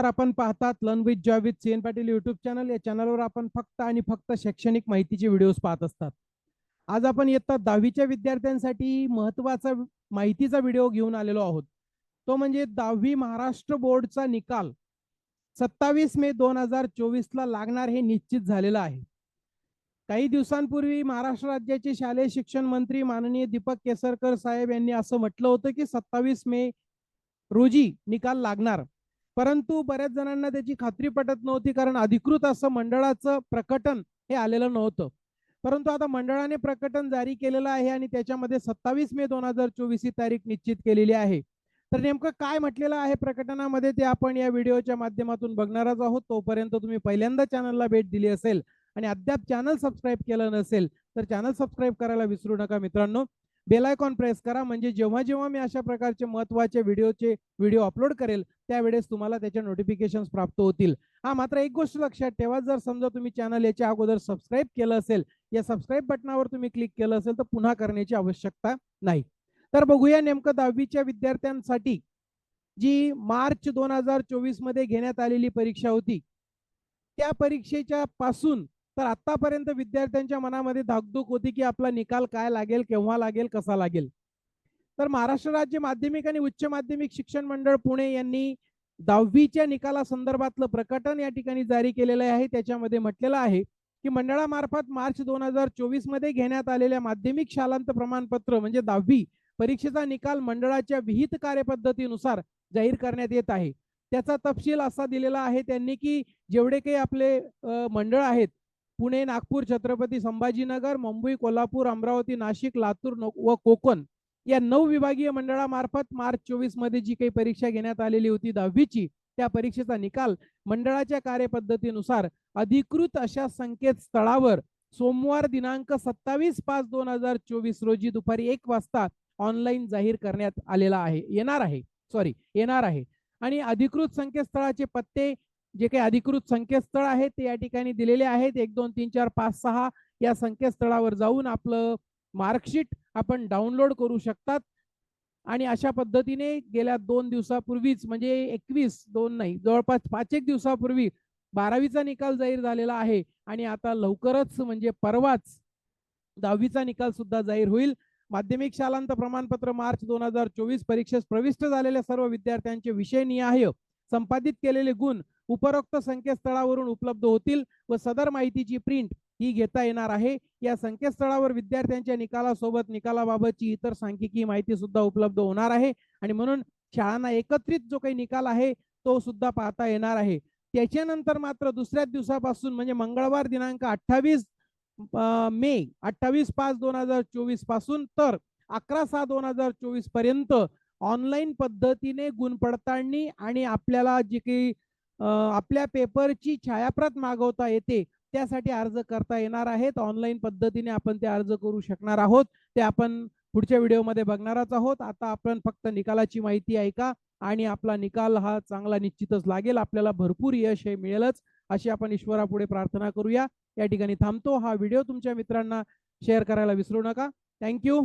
नमस्कार. आपण पाहतात learn with Joy with CN Patil YouTube channel. या चॅनलवर आपण फक्त आणि फक्त शैक्षणिक माहितीचे व्हिडिओज पाहत असतात. आज आपण इयत्ता 10वीच्या विद्यार्थ्यांसाठी महत्त्वाचा माहितीचा व्हिडिओ घेऊन आलेलो आहोत. तो म्हणजे 10वी महाराष्ट्र बोर्डचा निकाल 27 मे 2024 ला लागणार हे निश्चित झालेलं आहे. काही दिवसांपूर्वी महाराष्ट्र राज्याचे शालेय शिक्षण मंत्री माननीय दीपक केसरकर साहेब यांनी असं म्हटलं होतं की 27 मे रोजी निकाल लागणार. परंतु बऱ्याच जणांना त्याची खात्री पटत नव्हती, कारण अधिकृत असं मंडळाचं प्रकटन हे आलेलं नव्हतं. परंतु आता मंडळाने प्रकटन जारी केलेलं आहे आणि त्याच्यामध्ये 27 मे 2024 ही तारीख निश्चित केलेली आहे. तर नेमकं काय म्हटलेलं आहे प्रकटनामध्ये ते आपण या व्हिडिओच्या माध्यमातून बघणारच आहोत. तोपर्यंत तुम्ही पहिल्यांदा चॅनलला भेट दिली असेल आणि अद्याप चॅनल सबस्क्राईब केलं नसेल तर चॅनल सबस्क्राईब करायला विसरू नका मित्रांनो. बेल आयकॉन प्रेस करा, म्हणजे जेव्हा जेव्हा मी अशा प्रकारचे महत्त्वाचे व्हिडिओ अपलोड करेल त्यावेळेस तुम्हाला त्याच्या नोटिफिकेशन्स प्राप्त होतील. मात्र एक गोष्ट लक्षात ठेवा, जर समजा तुम्ही चॅनल याच्या अगोदर सबस्क्राईब केलं असेल, या सबस्क्राईब बटनावर तुम्ही क्लिक केलं असेल तर पुन्हा करण्याची आवश्यकता नाही. तर बघूया नेमकं 10वीच्या विद्यार्थ्यांसाठी जी मार्च 2024 मध्ये घेण्यात आलेली परीक्षा होती, त्या परीक्षेच्या पासून तर आतापर्यंत विद्यार्थ्यांच्या मनामध्ये धाकधूक होती की आपला निकाल काय लागेल, केव्हा लागेल, कसा लागेल. तर महाराष्ट्र राज्य माध्यमिक आणि उच्च माध्यमिक शिक्षण मंडळ पुणे यांनी 10वीच्या निकालासंदर्भातलं प्रकटन या ठिकाणी जारी केलेलं आहे. त्याच्यामध्ये म्हटलेलं आहे की मंडळामार्फत मार्च 2024 मध्ये घेण्यात आलेल्या माध्यमिक शालांत प्रमाणपत्र म्हणजे 10वी परीक्षेचा निकाल मंडळाच्या विहित कार्यपद्धतीनुसार जाहीर करण्यात येत आहे. त्याचा तपशील असा दिलेला आहे त्यांनी की जेवढे काही आपले मंडळ आहेत, पुणे, नागपूर, छत्रपती संभाजीनगर, मुंबई, कोल्हापूर, अमरावती, नाशिक, लातूर व कोकण या 9 विभागीय मंडळामार्फत मार्च 24 मध्ये जी काही परीक्षा घेण्यात आलेली होती 10वीची, त्या परीक्षेचा निकाल मंडळाच्या कार्यपद्धतीनुसार अधिकृत अशा संकेतस्थळावर सोमवार दिनांक 27/5/2024 रोजी दुपारी 1 वाजता ऑनलाईन जाहीर करण्यात आलेला आहे. येणार आहे. आणि अधिकृत संकेतस्थळाचे पत्ते, जे काही अधिकृत संकेतस्थळ आहेत ते या ठिकाणी दिलेले आहेत. 1 2 3 4 5 6 या संकेतस्थळावर जाऊन आपलं मार्कशीट आपण डाउनलोड करू शकतात. आणि अशा पद्धतीने गेल्या 2 दिवसापूर्वीच म्हणजे 21 नाही जवळपास 5 दिवसापूर्वी 12वीचा निकाल जाहीर झालेला आहे आणि आता लवकरच म्हणजे परवाच 10वीचा निकाल सुद्धा जाहीर होईल. माध्यमिक शालांत प्रमाणपत्र मार्च 2024 परीक्षेस प्रविष्ट झालेल्या सर्व विद्यार्थ्यांचे विषयनिहाय संपादित केलेले गुण उपरोक्त संकेतस्थळावरून उपलब्ध होतील व सदर माहितीची प्रिंट ही घेता येणार आहे. या संकेतस्थळावर विद्यार्थ्यांच्या निकालासोबत निकालाबाबतची इतर सांख्यिकी माहिती सुद्धा उपलब्ध होणार आहे आणि म्हणून शाळांना एकत्रित जो काही निकाल आहे तो सुद्धा पाहता येणार आहे. त्याच्यानंतर मात्र दुसऱ्याच दिवसापासून म्हणजे मंगळवार दिनांक 28 मे 28/5/2024 पासून तर 11/6/2024 पर्यंत ऑनलाईन पद्धतीने गुण पडताळणी आणि आपल्याला जे काही आपल्या पेपरची छायाप्रत मागवता येते त्यासाठी अर्ज करता येणार आहेत. ऑनलाईन पद्धतीने आपण ते अर्ज करू शकणार आहोत. ते आपण पुढच्या व्हिडिओमध्ये बघणारच आहोत. आता आपण फक्त निकालाची माहिती ऐका आणि आपला निकाल हा चांगला निश्चितच लागेल. आपल्याला भरपूर यश हे मिळेलच अशी आपण ईश्वरापुढे प्रार्थना करूया. या ठिकाणी थांबतो. हा व्हिडिओ तुमच्या मित्रांना शेअर करायला विसरू नका. थँक्यू.